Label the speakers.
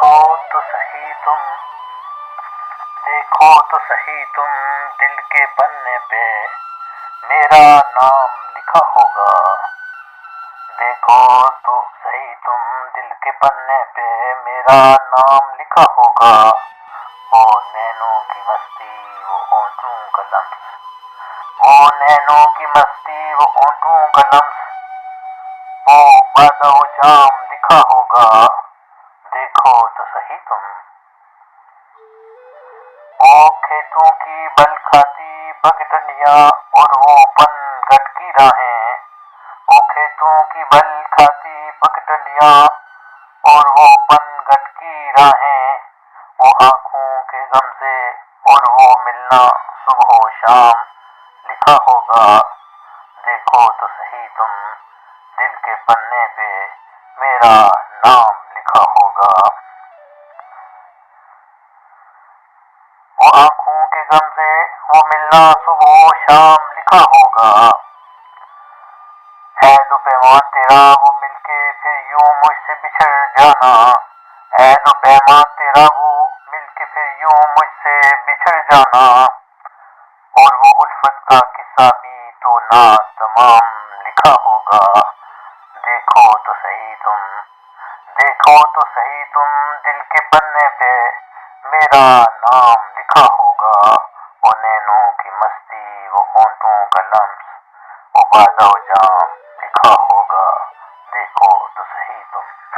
Speaker 1: تو صحیح تم دیکھو تو صحیح تم دل کے پنے پہ میرا نام لکھا ہوگا. دیکھو تو صحیح تم دل کے پنے پہ میرا نام لکھا ہوگا. وہ نینوں کی مستی وہ ہونٹوں کا لمس وہ نینوں کی مستی وہ ہونٹوں کا لمس وہ بادہ و جام لکھا ہوگا. دیکھو تو صحیح تم وہ کھیتوں کی بل کھاتی پگڈنڈیاں اور وہ پن گھٹ کی راہیں. وہ کھیتوں کی بل کھاتی پگڈنڈیاں اور وہ پن گھٹ کی راہیں. وہ آنکھوں کے غم سے اور وہ ملنا صبح و شام لکھا ہوگا. دیکھو تو صحیح تم دل کے پنے پہ میرا نام لکھا ہوگا. وہ آنکھوں کے غم سے وہ ملنا صبح و شام لکھا ہوگا. ہے تو پیمان تیرا وہ مل کے پھر یوں مجھ سے بچھڑ جانا. ہے تو پیمان تیرا وہ مل کے پھر یوں مجھ سے بچھڑ جانا. اور وہ الفت کا قصہ بھی تو نا تمام لکھا ہوگا. دیکھو تو صحیح تم دیکھو تو صحیح تم دل کے پنے پہ میرا نام لکھا ہوگا. وہ نینوں کی مستی وہ ہونٹوں کا لمس وہ بادہ و جام لکھا ہوگا. دیکھو تو صحیح تم.